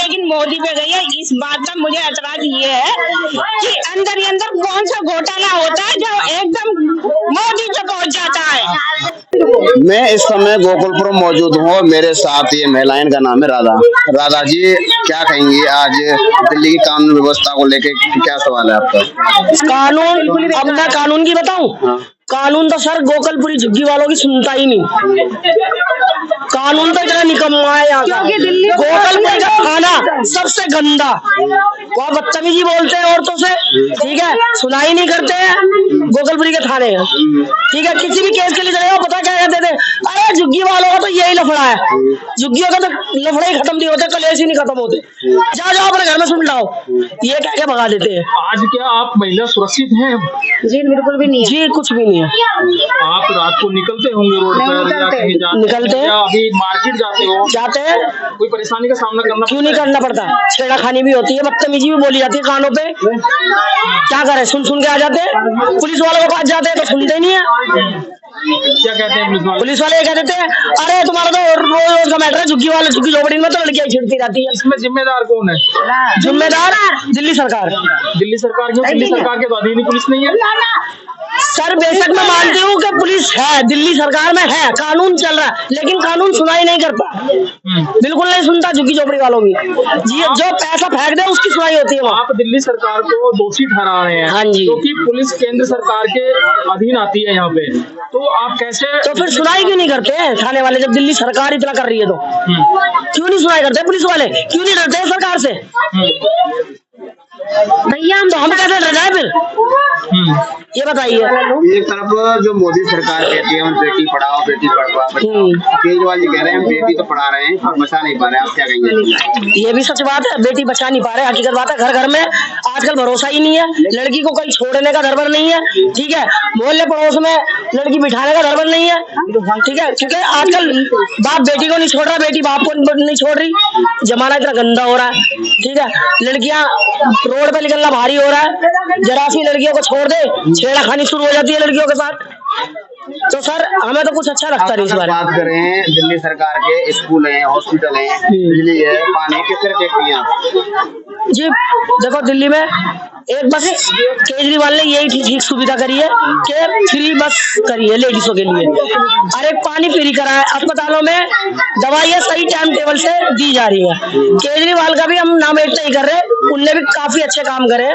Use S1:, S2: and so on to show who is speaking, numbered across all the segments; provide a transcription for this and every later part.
S1: लेकिन मोदी पे गई है। इस बात का मुझे एतराज ये है कि अंदर ही अंदर कौन सा घोटाला होता है जो एकदम मोदी पे पहुंच जाता है।
S2: मैं इस समय गोकुलपुर मौजूद हूँ और मेरे साथ ये महिलाएं का नाम है राधा। राधा जी, क्या कहेंगी आज दिल्ली की कानून व्यवस्था को लेके क्या सवाल है आपका?
S3: कानून, अब मैं कानून की बताऊं? कानून तो सर गोकुलपुरी झुग्गी वालों की सुनता ही नहीं। कानून तो इतना निकम्मा है यहाँ का। गोकुलपुरी का खाना सबसे गंदा, वहाँ बदतमीजी बोलते हैं औरतों से, ठीक है, सुनाई नहीं करते हैं गोकुलपुरी के थाने, ठीक है। किसी भी केस के लिए जाएगा पता क्या कहते थे, अरे झुग्गी वालों का तो यही लफड़ा है, झुग्गियों का तो लफड़ा ही खत्म नहीं होते, कलेश ही नहीं खत्म होते, जाओ अपने घर में सुन लाओ, ये कह के भगा देते हैं।
S4: आज क्या आप महिला सुरक्षित हैं?
S3: जी बिल्कुल भी नहीं है जी, कुछ भी नहीं है।
S4: आप रात को निकलते होंगे रोड पर या कहीं
S3: निकलते हैं,
S4: अभी मार्केट जाते हैं, कोई परेशानी का सामना करना
S3: क्यों नहीं करना पड़ता? छेड़ाखानी भी होती है, बदतमीजी भी बोली जाती है कानों पे, क्या करे, सुन के आ जाते हैं। पुलिस वालों के पास जाते हैं तो सुनते नहीं है।
S4: क्या कहते हैं
S3: पुलिस वाले? कह देते हैं अरे तुम्हारा तो रोज का मैटर है, झुग्गी वाले झुग्गी झोपड़ी में तो लड़कियां छिड़ती रहती है।
S4: इसमें जिम्मेदार कौन है?
S3: जिम्मेदार दिल्ली सरकार।
S4: दिल्ली सरकार क्यों? दिल्ली सरकार के तो अधीन पुलिस नहीं है
S3: सर। बेशक मैं मानती हूँ कि पुलिस है, दिल्ली सरकार में है, कानून चल रहा है, लेकिन कानून सुनाई नहीं करता, बिल्कुल नहीं सुनता झुग्गी झोपड़ी वालों की। जो पैसा फेंक दे उसकी सुनाई होती है।
S4: आप दिल्ली सरकार को दोषी ठहरा रहे हैं?
S3: हाँ जी,
S4: क्योंकि पुलिस केंद्र सरकार के अधीन आती है यहाँ पे, तो आप कैसे?
S3: तो फिर सुनाई क्यों नहीं करते हैं थाने वाले? जब दिल्ली सरकार इतना कर रही है तो क्यों नहीं सुनाई करते पुलिस वाले? क्यों नहीं डरते हैं सरकार से? भैया हम कैसे डर जाए फिर, ये बताइए।
S2: एक तरफ जो मोदी सरकार कहती है हम बेटी पढ़ाओ बेटी पढ़ाओ, केजरीवाल जी कह रहे हैं हम बेटी तो पढ़ा रहे हैं और बचा नहीं पा रहे हैं, आप क्या कहेंगे?
S3: ये भी सच बात है, बेटी बचा नहीं पा रहे, हकीकत बात है। घर घर में आजकल भरोसा ही नहीं है, लड़की को कहीं छोड़ने का धरबर नहीं है, ठीक है, मोहल्ले पड़ोस में लड़की बिठाने का धरबर नहीं है, ठीक है, क्योंकि आजकल बाप बेटी को नहीं छोड़ रहा, बेटी बाप को नहीं छोड़ रही, जमाना इतना गंदा हो रहा है, ठीक है। लड़कियां रोड पे निकलना भारी हो रहा है, जरा सी लड़कियों को छोड़ दे छेड़खानी शुरू हो जाती है लड़कियों के साथ। तो सर हमें तो कुछ अच्छा लगता है इस बार।
S2: बात करें दिल्ली सरकार के स्कूल हैं, हॉस्पिटल हैं, बिजली है, पानी, किस तरह देखती हैं आप?
S3: जी देखो, दिल्ली में एक बस केजरीवाल ने यही ठीक सुविधा करी है कि फ्री बस करी है लेडीजों के लिए। अरे पानी फ्री करा है, अस्पतालों में दवाइयाँ सही टाइम टेबल से दी जा रही है। केजरीवाल का भी हम नाम एक नहीं कर रहे, उनने भी काफी अच्छे काम करे,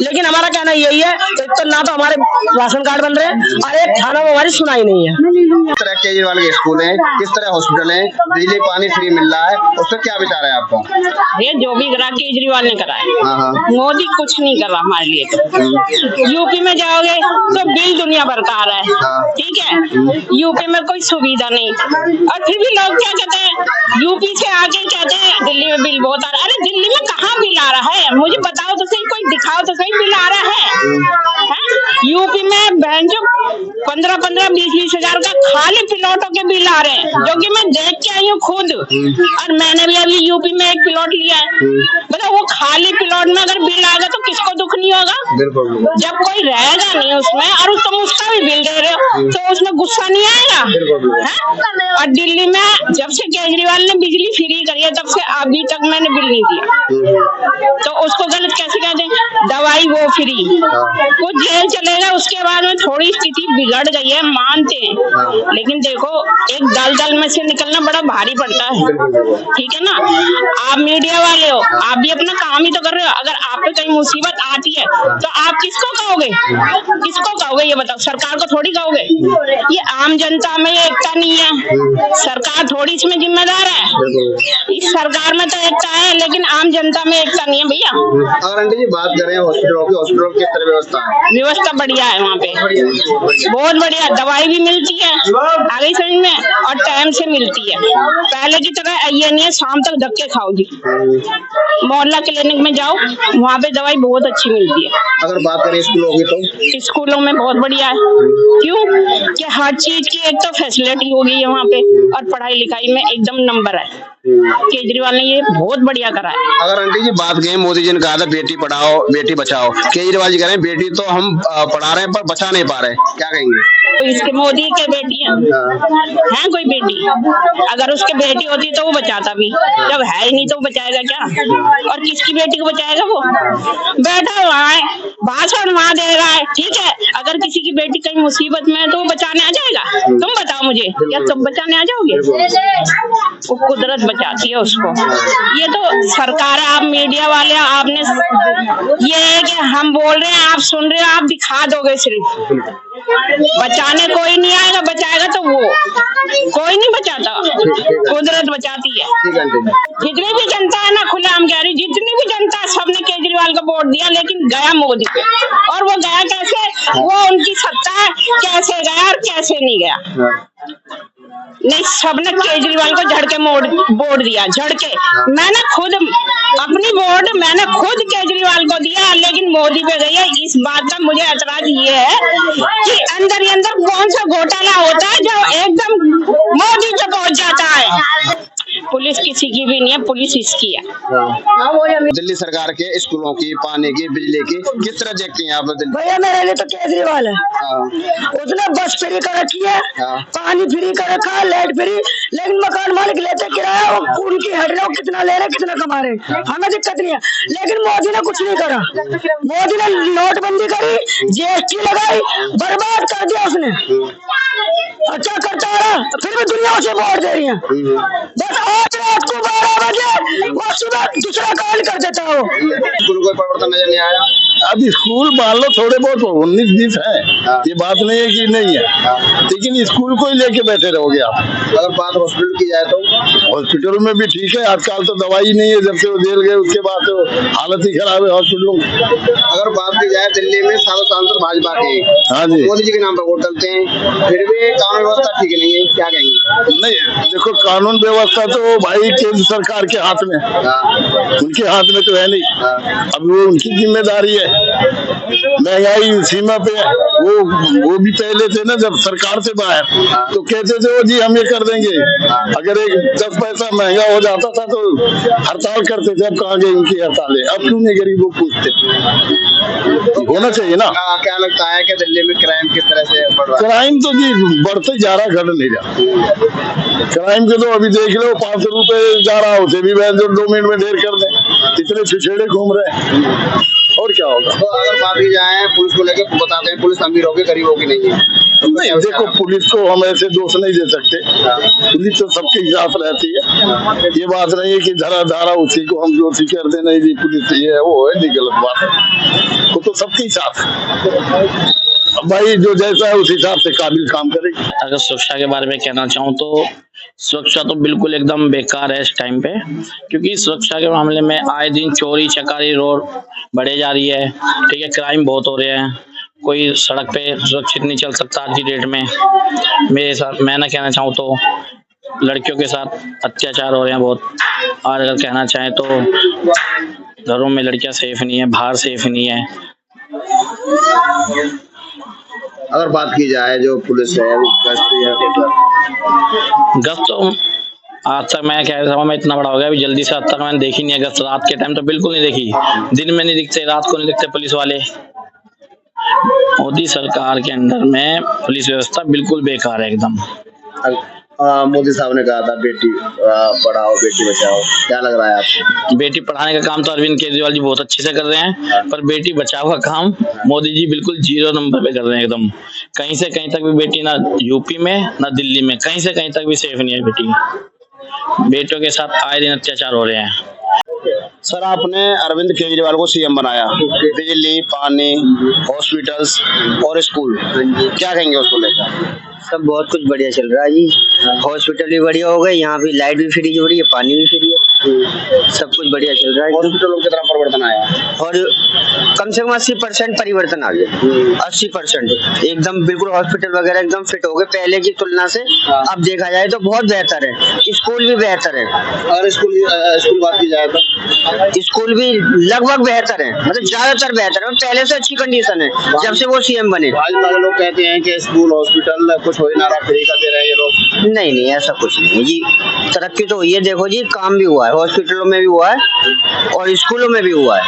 S3: लेकिन हमारा कहना यही है, एक तो ना तो हमारे राशन कार्ड बन रहे हैं और एक थाना में हमारी सुनाई नहीं है।
S2: किस तरह केजरीवाल के स्कूल हैं, किस तरह हॉस्पिटल है, बिजली पानी फ्री मिल रहा है, उस पर क्या विचार है आपका?
S1: ये जो भी करा केजरीवाल ने करा है, मोदी कुछ नहीं कर रहा हमारे लिए। तो यूपी में जाओगे तो बिल दुनिया भर का आ रहा है, ठीक है, यूपी में कोई सुविधा नहीं, और फिर भी लोग क्या कहते हैं, यूपी से आके कहते हैं दिल्ली में बिल बहुत आ रहा है। अरे दिल्ली में कहाँ बिल आ रहा है? मुझे बताओ तो सही, कोई दिखाओ तो सही बिल आ रहा है? यूपी में बहन जो 15-15, 20-20 हजार का खाली प्लॉटों के बिल आ रहे हैं, जो कि मैं देख के आई हूँ खुद, और मैंने भी अभी यूपी में एक प्लॉट लिया है। मतलब वो खाली प्लॉट में अगर बिल आएगा तो किसको दुख नहीं होगा? जब कोई रहेगा नहीं उसमें और तुम उसका भी बिल दे रहे हो तो उसमें गुस्सा नहीं आएगा? और दिल्ली में जब से केजरीवाल ने बिजली फ्री करी है तब से अभी तक मैंने बिल नहीं दिया, तो उसको गलत कैसे कहते हैं? दवाई वो फ्री, वो जेल चलेगा, उसके बाद में थोड़ी स्थिति बिगड़ गई है, मानते हैं, लेकिन देखो एक दलदल में से निकलना बड़ा भारी पड़ता है, ठीक है ना। आप मीडिया वाले हो, आप भी अपना काम ही तो कर रहे हो, अगर आप पे कहीं मुसीबत आती है तो आप किसको कहोगे? किसको कहोगे ये बताओ? सरकार को थोड़ी कहोगे? ये आम जनता में ये एकता नहीं है, सरकार थोड़ी इसमें जिम्मेदार है। इस सरकार में तो एकता है लेकिन आम जनता में एकता नहीं है भैया।
S2: अगर आंटी जी बात करें हॉस्पिटलों की, हॉस्पिटल किस तरह व्यवस्था है?
S1: व्यवस्था बढ़िया है वहाँ पे, बहुत बढ़िया, दवाई भी मिलती है आगे समझ में, और टाइम से मिलती है। पहले की तरह ये नहीं है शाम तक धक्के खाओ जी, मोहल्ला क्लिनिक में जाओ, वहाँ पे दवाई बहुत अच्छी मिलती है।
S2: अगर बात करें स्कूलों की तो
S1: स्कूलों में बहुत बढ़िया है, क्यों कि हर चीज की एक तो फैसिलिटी हो गई है वहाँ पे, और पढ़ाई लिखाई में एकदम नंबर है। केजरीवाल ने ये बहुत बढ़िया करा है।
S2: अगर आंटी जी बात करें, मोदी जी ने कहा था बेटी पढ़ाओ बेटी बचाओ, केजरीवाल जी कह रहे हैं बेटी तो हम पढ़ा रहे हैं पर बचा नहीं पा रहे, क्या कहेंगे?
S1: तो इसके मोदी के बेटी हैं कोई बेटी? अगर उसके बेटी होती तो वो बचाता भी, जब है ही नहीं तो वो बचाएगा क्या? और किसकी बेटी को बचाएगा? वो बैठा हुआ है, भाषण वहाँ दे रहा है, ठीक है। अगर किसी की बेटी कहीं मुसीबत में है तो वो बचाने आ जाएगा? तुम बताओ मुझे, क्या तुम बचाने आ जाओगे? वो कुदरत बचाती है उसको। ये तो सरकार है, आप मीडिया वाले आपने ये है कि हम बोल रहे हैं, आप सुन रहे हो, आप दिखा दोगे सिर्फ। बचाने कोई नहीं आएगा, बचाएगा तो वो कोई नहीं बचाता, कुदरत बचाती है। जितनी भी जनता है ना, खुला हम कह रही, जितनी भी जनता है सबने केजरीवाल को वोट दिया, लेकिन गया मोदी पे। और वो गया कैसे? वो उनकी सत्ता है, कैसे गया और कैसे नहीं गया। नहीं, सबने केजरीवाल को झड़के वोट दिया, झड़के। मैंने खुद अपनी वोट मैंने खुद केजरीवाल को दिया, लेकिन मोदी पे गई है। इस बात का मुझे ऐतराज ये है कि अंदर ही अंदर कौन सा घोटाला होता है जो एकदम मोदी पे पहुंच जाता है। पुलिस किसी की भी नहीं है, पुलिस इसकी है।
S2: दिल्ली सरकार के स्कूलों की, पानी की, बिजली की किस तरह देखती हैं आप?
S3: भैया मेरे लिए तो केजरीवाल है। उसने बस फ्री कर रखी है, पानी फ्री कर रखा है, लाइट फ्री, लेकिन मकान मालिक लेते किराया, उनकी हट रहे हो, कितना ले रहे कितना कमा रहे, हमें दिक्कत नहीं है। लेकिन मोदी ने कुछ नहीं करा। मोदी ने नोटबंदी करी, जीएसटी लगाई, बर्बाद कर दिया उसने। अच्छा करता रहा, फिर भी दुनिया उसे वोट दे रही है। बस आज रात को 12 बजे वो सुबह दूसरा काल कर देता हो।
S2: स्कूल कोई परिवर्तन नजर नहीं आया?
S5: अब स्कूल मान लो थोड़े बहुत 19-20 है, ये बात नहीं है कि नहीं है, लेकिन स्कूल को ही लेके बैठे रहोगे आप।
S2: अगर बात हॉस्पिटल की जाए तो
S5: हॉस्पिटलों में भी ठीक है, आजकल तो दवाई नहीं है, जब से वो जेल गए उसके बाद तो हालत ही खराब है हॉस्पिटलों की।
S2: अगर बात की जाए दिल्ली में सारे सांसद भाजपा के,
S5: हाँ जी,
S2: मोदी जी के नाम पर वोट डालते हैं, फिर भी कानून व्यवस्था ठीक नहीं है, क्या कहेंगे?
S5: नहीं देखो, कानून व्यवस्था तो भाई केंद्र सरकार के हाथ में, उनके हाथ में तो है नहीं। अब वो उनकी जिम्मेदारी है। महंगाई सीमा पे है, वो भी पहले थे ना जब सरकार से बाहर, तो कहते थे वो जी हम ये कर देंगे। अगर एक 10 पैसा महंगा हो जाता था तो हड़ताल करते थे, अब कहाँ गई उनकी हड़तालें? अब क्यों नहीं गरीबों को पूछते? होना चाहिए ना।
S2: क्या लगता है कि दिल्ली में क्राइम किस तरह से बढ़ रहा है?
S5: क्राइम तो जी बढ़ते जा रहा, घट नहीं रहा। क्राइम के तो अभी देख लो, 500 रुपए जा रहा होते भी जो 2 मिनट में ढेर कर दें, इतने छिछेड़े घूम रहे हैं, और क्या होगा?
S2: तो अगर बात की जाए पुलिस को लेकर, बताते हैं पुलिस अमीरों की गरीबों की नहीं है।
S5: नहीं देखो, पुलिस को हम ऐसे दोष नहीं दे सकते, पुलिस तो सबके साथ रहती है। ये बात नहीं है कि धरा धारा उसी को हम दोषी कर दे, नहीं जी पुलिस ये है वो है, नहीं, गलत बात है। वो तो सबके साथ भाई जो जैसा है उस हिसाब से काबिल काम करेगी।
S6: अगर सुरक्षा के बारे में कहना चाहूँ तो सुरक्षा तो बिल्कुल एकदम बेकार है इस टाइम पे, क्योंकि सुरक्षा के मामले में आए दिन चोरी चकारी रोड बढ़े जा रही है, ठीक है, क्राइम बहुत हो रहे हैं, कोई सड़क पे सुरक्षित नहीं चल सकता आज की डेट में। मेरे साथ मैं ना कहना चाहूँ तो लड़कियों के साथ अत्याचार हो रहे हैं बहुत। और अगर कहना चाहें तो घरों में लड़कियां सेफ नहीं है, बाहर सेफ नहीं है।
S2: अगर बात की जाए जो पुलिस है
S6: गश्त तो आज तक मैं कह रहा हूँ, मैं इतना बड़ा हो गया अभी जल्दी से आज तक मैंने देखी नहीं है गश्त। रात के टाइम तो बिल्कुल नहीं देखी, दिन में नहीं दिखते, रात को नहीं दिखते पुलिस वाले। मोदी सरकार के अंदर में पुलिस व्यवस्था बिल्कुल बेकार है एकदम।
S2: मोदी साहब ने कहा था बेटी पढ़ाओ बेटी बचाओ, क्या लग रहा है आपको?
S6: बेटी पढ़ाने का काम तो अरविंद केजरीवाल जी बहुत अच्छे से कर रहे हैं, पर बेटी बचाओ का काम मोदी जी बिल्कुल 0 नंबर पे कर रहे हैं एकदम। कहीं से कहीं तक भी बेटी ना यूपी में ना दिल्ली में, कहीं से कहीं तक भी सेफ नहीं है बेटी। बेटियों के साथ आए दिन अत्याचार हो रहे हैं।
S2: सर आपने अरविंद केजरीवाल को सीएम बनाया, बिजली, पानी, हॉस्पिटल्स और स्कूल, क्या कहेंगे उसको लेकर?
S7: सब बहुत कुछ बढ़िया चल रहा है जी। हॉस्पिटल भी बढ़िया हो गए, यहाँ भी लाइट भी फ्री हो रही है, पानी भी फ्री है, सब कुछ बढ़िया चल रहा है।
S2: हॉस्पिटलों की तरफ परिवर्तन आया
S7: और कम से कम 80% परिवर्तन आ गया। 80% एकदम बिल्कुल हॉस्पिटल वगैरह एकदम फिट हो गए पहले की तुलना से। अब देखा जाए तो बहुत बेहतर है, स्कूल भी बेहतर है।
S2: अगर स्कूल बात की जाए तो
S7: स्कूल भी लगभग बेहतर है, मतलब ज्यादातर बेहतर है, पहले से अच्छी कंडीशन है जब से वो सीएम बने।
S2: भाजपा के लोग कहते हैं कि स्कूल हॉस्पिटल कुछ सोई नारा फ्री का दे रहे हैं ये लोग।
S7: नहीं नहीं, ऐसा कुछ नहीं है जी। तरक्की तो हुई है, देखो जी, काम भी हुआ है, हॉस्पिटलों में भी हुआ है और स्कूलों में भी हुआ है।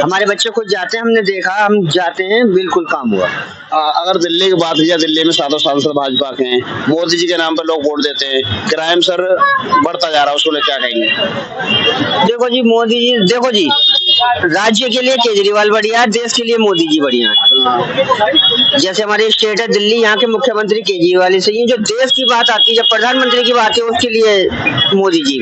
S7: हमारे बच्चे खुद जाते हैं, हमने देखा, हम जाते हैं, बिल्कुल काम हुआ।
S2: अगर दिल्ली की बात की जाए, दिल्ली में 7 सांसद भाजपा के हैं, मोदी जी के नाम पर लोग वोट देते हैं, क्राइम सर बढ़ता जा रहा है, उसको लेकर क्या कहेंगे?
S7: देखो जी, मोदी जी, देखो जी, राज्य के लिए केजरीवाल बढ़िया है, देश के लिए मोदी जी बढ़िया है। जैसे हमारे स्टेट है दिल्ली, यहाँ के मुख्यमंत्री केजरीवाल ही सही है। जो देश की बात आती है, जब प्रधानमंत्री की बात है, उसके लिए मोदी जी